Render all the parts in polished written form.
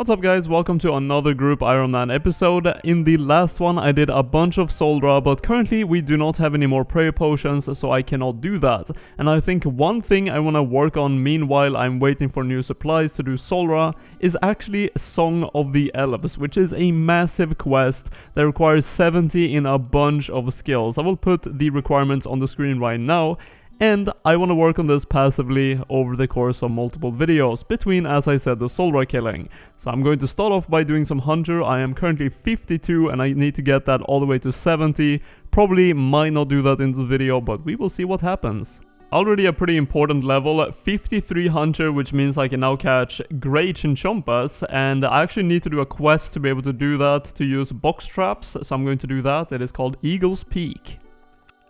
What's up guys, welcome to another group Ironman episode. In the last one I did a bunch of ZULRAH, but currently we do not have any more prayer potions, so I cannot do that. And I think one thing I want to work on meanwhile I'm waiting for new supplies to do ZULRAH is actually Song of the Elves, which is a massive quest that requires 70 in a bunch of skills. I will put the requirements on the screen right now. And I want to work on this passively over the course of multiple videos between, as I said, the ZULRAH killing. So I'm going to start off by doing some Hunter. I am currently 52 and I need to get that all the way to 70. Probably might not do that in this video, but we will see what happens. Already a pretty important level, 53 Hunter, which means I can now catch Grey Chinchompas, and I actually need to do a quest to be able to do that, to use box traps, so I'm going to do that. It is called Eagle's Peak.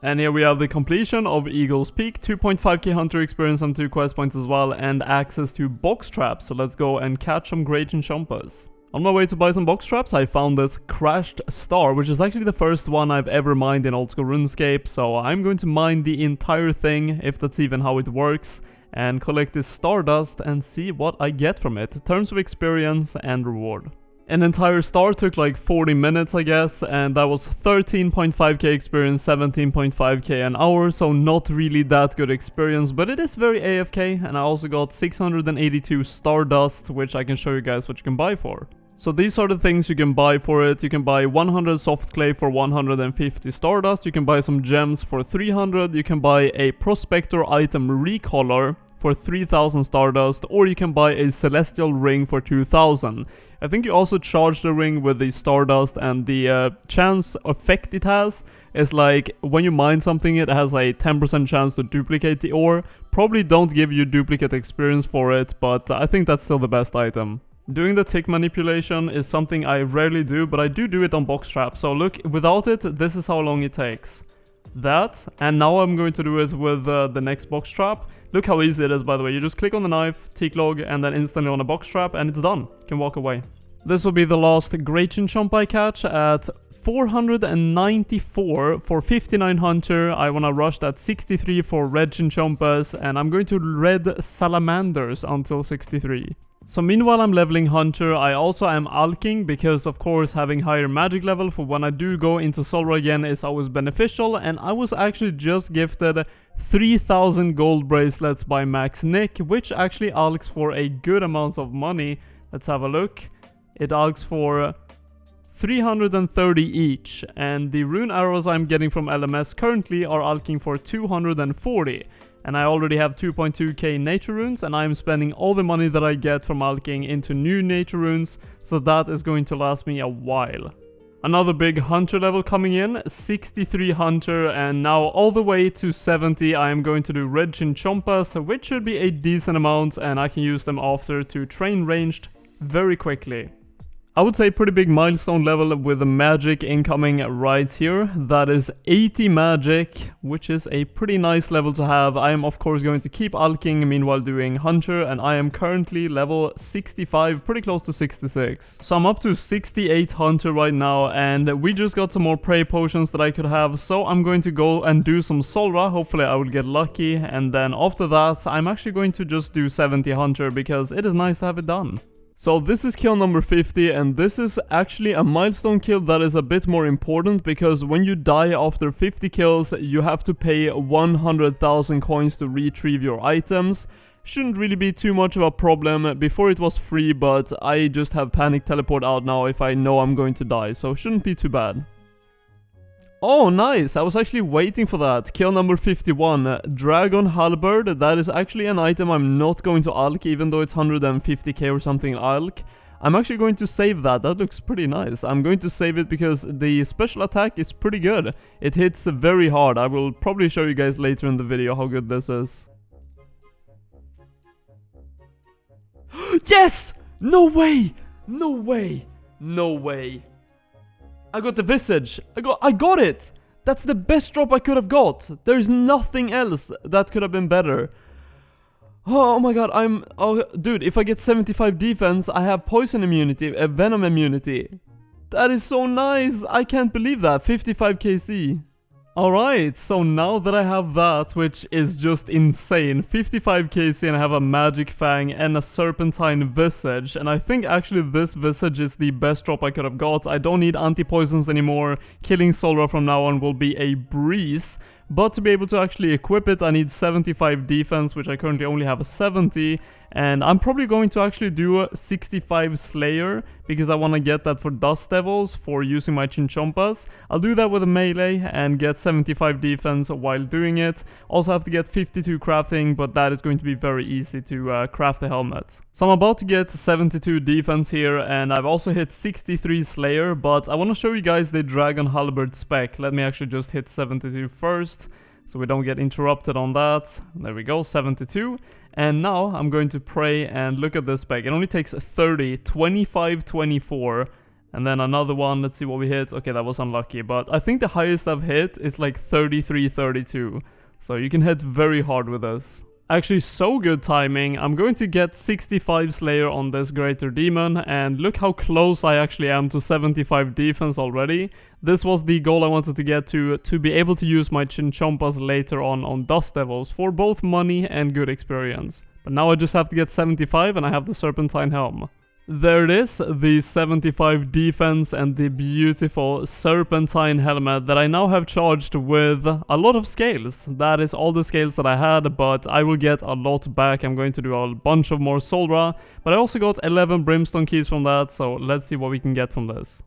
And here we have the completion of Eagle's Peak, 2.5k Hunter experience and 2 quest points as well, and access to box traps, so let's go and catch some Grey Chinchompas. On my way to buy some box traps, I found this crashed star, which is actually the first one I've ever mined in old school RuneScape, so I'm going to mine the entire thing, if that's even how it works, and collect this stardust and see what I get from it, terms of experience and reward. An entire star took like 40 minutes I guess, and that was 13.5k experience, 17.5k an hour, so not really that good experience, but it is very AFK, and I also got 682 stardust, which I can show you guys what you can buy for. So these are the things you can buy for it. You can buy 100 soft clay for 150 stardust, you can buy some gems for 300, you can buy a prospector item recolor for 3000 stardust, or you can buy a celestial ring for 2000. I think you also charge the ring with the stardust, and the chance effect it has is like when you mine something it has a 10% chance to duplicate the ore. Probably don't give you duplicate experience for it, but I think that's still the best item. Doing the tick manipulation is something I rarely do, but I do it on box trap. So look, without it, this is how long it takes. That, and now I'm going to do it with the next box trap. Look how easy it is, by the way. You just click on the knife, tick log, and then instantly on a box trap, and it's done. You can walk away. This will be the last Grey Chinchompa I catch at 494 for 59 Hunter. I want to rush that 63 for Red Chinchompas, and I'm going to Red Salamanders until 63. So meanwhile I'm leveling Hunter, I also am alking because of course having higher magic level for when I do go into ZULRAH again is always beneficial, and I was actually just gifted 3000 gold bracelets by Max Nick, which actually alks for a good amount of money. Let's have a look. It alks for 330 each, and the rune arrows I'm getting from LMS currently are alking for 240. And I already have 2.2k nature runes, and I'm spending all the money that I get from alking into new nature runes, so that is going to last me a while. Another big Hunter level coming in, 63 Hunter, and now all the way to 70 I am going to do Red Chinchompas, which should be a decent amount, and I can use them after to train ranged very quickly. I would say pretty big milestone level with the magic incoming right here. That is 80 magic, which is a pretty nice level to have. I am of course going to keep alking meanwhile doing Hunter, and I am currently level 65, pretty close to 66. So I'm up to 68 Hunter right now, and we just got some more prey potions that I could have, so I'm going to go and do some ZULRAH. Hopefully I will get lucky, and then after that I'm actually going to just do 70 Hunter because it is nice to have it done. So this is kill number 50, and this is actually a milestone kill that is a bit more important, because when you die after 50 kills you have to pay 100,000 coins to retrieve your items. Shouldn't really be too much of a problem. Before it was free, but I just have panic teleport out now if I know I'm going to die, so shouldn't be too bad. Oh, nice! I was actually waiting for that. Kill number 51. Dragon Halberd. That is actually an item I'm not going to alk, even though it's 150k or something alk. I'm actually going to save that. That looks pretty nice. I'm going to save it because the special attack is pretty good. It hits very hard. I will probably show you guys later in the video how good this is. Yes! No way! No way! No way! I got the visage. I got it. That's the best drop I could have got. There's nothing else that could have been better. Oh my god, oh dude, if I get 75 defense, I have poison immunity, venom immunity. That is so nice. I can't believe that. 55 KC. Alright, so now that I have that, which is just insane, 55 KC, and I have a magic fang and a serpentine visage, and I think actually this visage is the best drop I could have got. I don't need anti-poisons anymore, killing ZULRAH from now on will be a breeze. But to be able to actually equip it, I need 75 defense, which I currently only have a 70. And I'm probably going to actually do a 65 Slayer, because I want to get that for Dust Devils for using my Chinchompas. I'll do that with a melee and get 75 defense while doing it. Also have to get 52 crafting, but that is going to be very easy to craft the helmet. So I'm about to get 72 defense here, and I've also hit 63 Slayer, but I want to show you guys the Dragon Halberd spec. Let me actually just hit 72 first, so we don't get interrupted on that. There we go, 72. And now I'm going to pray and look at this spec. It only takes 30, 25, 24, and then another one. Let's see what we hit. Okay, that was unlucky, but I think the highest I've hit is like 33, 32. So you can hit very hard with this. Actually, so good timing. I'm going to get 65 Slayer on this Greater Demon, and look how close I actually am to 75 defense already. This was the goal I wanted to get to be able to use my Chinchompas later on Dust Devils for both money and good experience. But now I just have to get 75 and I have the Serpentine Helm. There it is, the 75 defense and the beautiful Serpentine helmet that I now have charged with a lot of scales. That is all the scales that I had, but I will get a lot back. I'm going to do a bunch of more ZULRAH, but I also got 11 Brimstone keys from that, so let's see what we can get from this.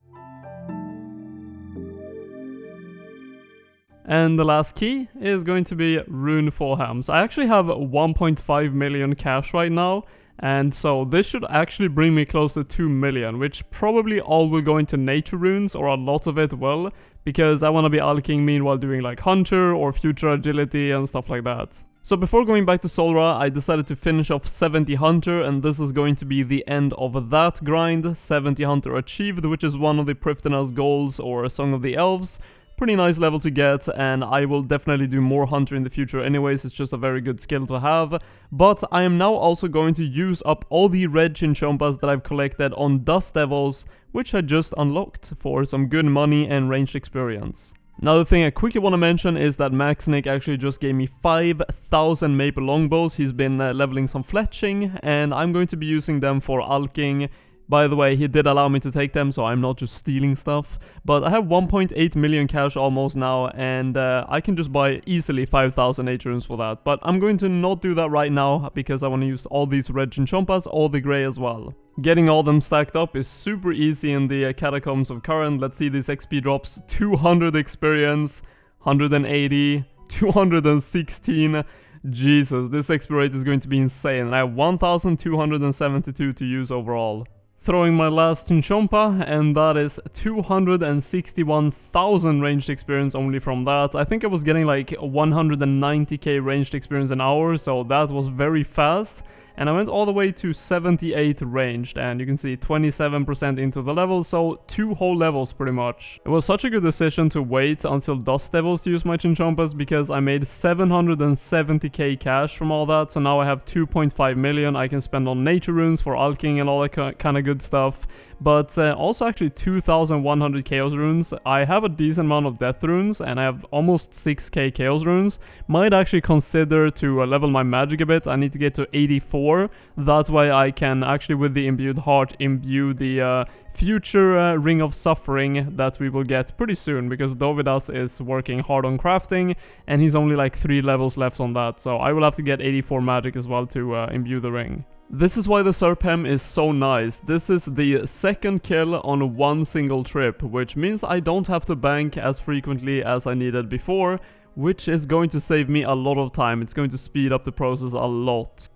And the last key is going to be Rune Forehams. I actually have 1.5 million cash right now, and so this should actually bring me close to 2 million, which probably all will go into nature runes, or a lot of it will, because I want to be alching meanwhile doing like hunter or future agility and stuff like that. So before going back to ZULRAH, I decided to finish off 70 hunter, and this is going to be the end of that grind. 70 hunter achieved, which is one of the Prifddinas goals or Song of the Elves. Pretty nice level to get, and I will definitely do more hunter in the future anyways. It's just a very good skill to have. But I am now also going to use up all the red Chinchompas that I've collected on Dust Devils, which I just unlocked for some good money and ranged experience. Another thing I quickly want to mention is that Maxnick actually just gave me 5,000 maple longbows. He's been leveling some fletching, and I'm going to be using them for alching. By the way, he did allow me to take them, so I'm not just stealing stuff. But I have 1.8 million cash almost now, and I can just buy easily 5,000 nature runes for that. But I'm going to not do that right now, because I want to use all these red Chinchompas, all the grey as well. Getting all them stacked up is super easy in the Catacombs of Current. Let's see these XP drops. 200 experience, 180, 216... Jesus, this XP rate is going to be insane, and I have 1,272 to use overall. Throwing my last Chinchompa, and that is 261,000 ranged experience only from that. I think I was getting like 190k ranged experience an hour, so that was very fast. And I went all the way to 78 ranged, and you can see 27% into the level, so 2 whole levels pretty much. It was such a good decision to wait until Dust Devils to use my Chinchompas, because I made 770k cash from all that, so now I have 2.5 million I can spend on nature runes for alching and all that kind of good stuff. But also actually 2,100 chaos runes. I have a decent amount of death runes, and I have almost 6k chaos runes. Might actually consider to level my magic a bit. I need to get to 84. That's why I can actually, with the imbued heart, imbue the future ring of suffering that we will get pretty soon, because Dovidas is working hard on crafting, and he's only like 3 levels left on that. So I will have to get 84 magic as well to imbue the ring. This is why the Serpem is so nice. This is the second kill on one single trip, which means I don't have to bank as frequently as I needed before, which is going to save me a lot of time. It's going to speed up the process a lot.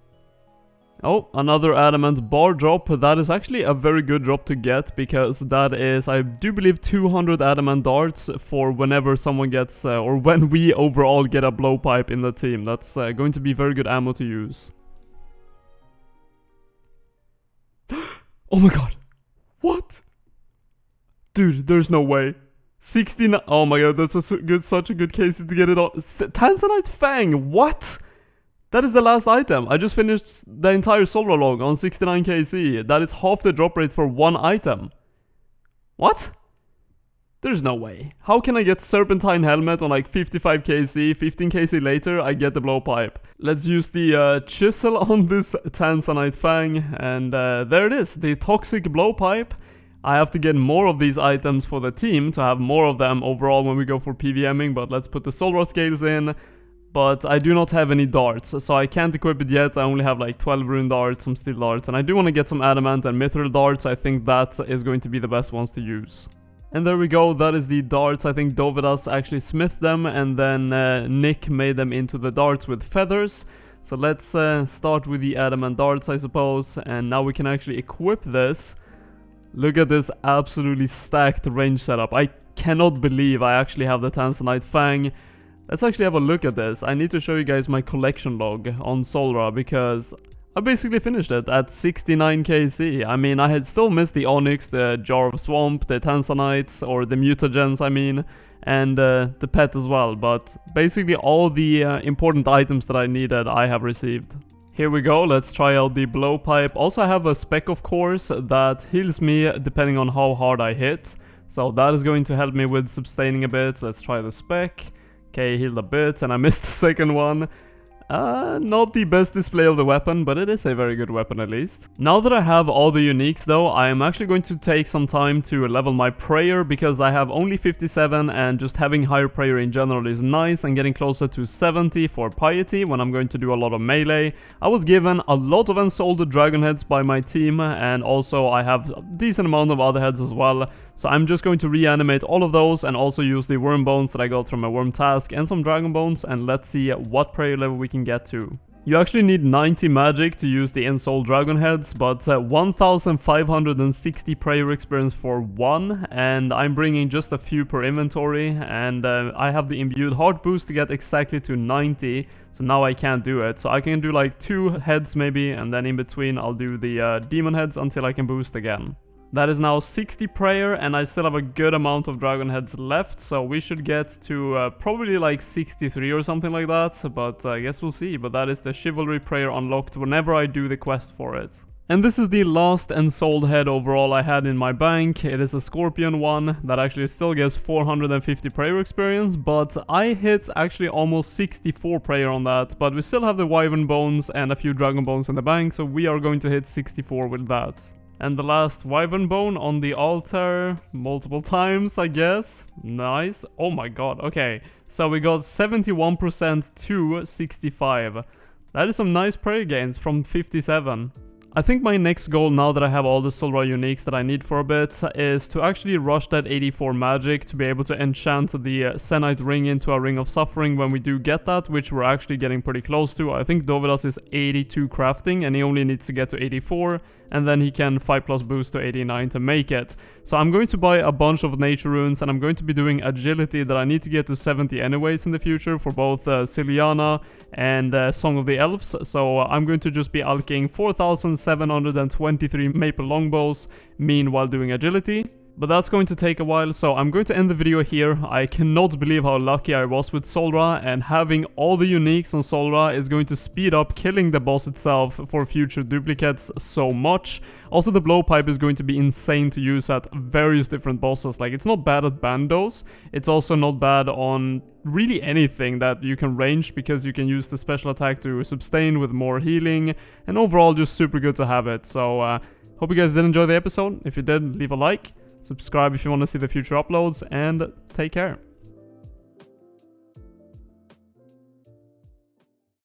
Oh, another adamant bar drop. That is actually a very good drop to get, because that is, I do believe, 200 adamant darts for whenever someone gets, or when we overall get a blowpipe in the team. That's going to be very good ammo to use. Oh my god. What? Dude, there's no way. 69. Oh my god, that's such a good case to get it on. Tanzanite Fang. What? That is the last item. I just finished the entire ZULRAH log on 69 KC. That is half the drop rate for one item. What? There's no way. How can I get Serpentine Helmet on like 55 kc, 15 kc later I get the blowpipe? Let's use the chisel on this Tanzanite Fang, and there it is, the Toxic Blowpipe. I have to get more of these items for the team to have more of them overall when we go for PVMing, but let's put the ZULRAH scales in. But I do not have any darts, so I can't equip it yet. I only have like 12 rune darts, some steel darts, and I do want to get some adamant and mithril darts. I think that is going to be the best ones to use. And there we go, that is the darts. I think Dovidas actually smithed them, and then Nick made them into the darts with feathers. So let's start with the adamant darts, I suppose, and now we can actually equip this. Look at this absolutely stacked range setup. I cannot believe I actually have the Tanzanite Fang. Let's actually have a look at this. I need to show you guys my collection log on ZULRAH because I basically finished it at 69 kc. I mean, I had still missed the Onyx, the Jar of Swamp, the Tanzanites, or the Mutagens I mean, and the pet as well. But basically all the important items that I needed I have received. Here we go, let's try out the blowpipe. Also I have a spec of course that heals me depending on how hard I hit. So that is going to help me with sustaining a bit. Let's try the spec. Okay, healed a bit, and I missed the second one. Not the best display of the weapon, but it is a very good weapon at least. Now that I have all the uniques though, I am actually going to take some time to level my prayer because I have only 57 and just having higher prayer in general is nice, and getting closer to 70 for piety when I'm going to do a lot of melee. I was given a lot of unsold dragon heads by my team, and also I have a decent amount of other heads as well. So I'm just going to reanimate all of those and also use the worm bones that I got from my worm task and some dragon bones, and let's see what prayer level we can get to. You actually need 90 magic to use the ensouled dragon heads, but 1560 prayer experience for one, and I'm bringing just a few per inventory, and I have the imbued heart boost to get exactly to 90, so now I can't do it. So I can do like 2 heads maybe, and then in between I'll do the demon heads until I can boost again. That is now 60 prayer, and I still have a good amount of dragon heads left, so we should get to probably like 63 or something like that, but I guess we'll see. But that is the chivalry prayer unlocked whenever I do the quest for it. And this is the last ensouled head overall I had in my bank. It is a scorpion one that actually still gives 450 prayer experience, but I hit actually almost 64 prayer on that, but we still have the wyvern bones and a few dragon bones in the bank, so we are going to hit 64 with that. And the last wyvern bone on the altar, multiple times, I guess. Nice. Oh my god, okay. So we got 71% to 65. That is some nice prayer gains from 57. I think my next goal, now that I have all the ZULRAH uniques that I need for a bit, is to actually rush that 84 magic to be able to enchant the Zenite ring into a Ring of Suffering when we do get that, which we're actually getting pretty close to. I think Dovidas is 82 crafting and he only needs to get to 84, and then he can 5+ boost to 89 to make it. So I'm going to buy a bunch of nature runes, and I'm going to be doing agility that I need to get to 70 anyways in the future for both Siliana and Song of the Elves. So I'm going to just be alking 4,723 maple longbows meanwhile doing agility. But that's going to take a while, so I'm going to end the video here. I cannot believe how lucky I was with ZULRAH, and having all the uniques on ZULRAH is going to speed up killing the boss itself for future duplicates so much. Also, the blowpipe is going to be insane to use at various different bosses. Like, it's not bad at bandos, it's also not bad on really anything that you can range, because you can use the special attack to sustain with more healing, and overall just super good to have it. So, hope you guys did enjoy the episode. If you did, leave a like. Subscribe if you want to see the future uploads, and take care.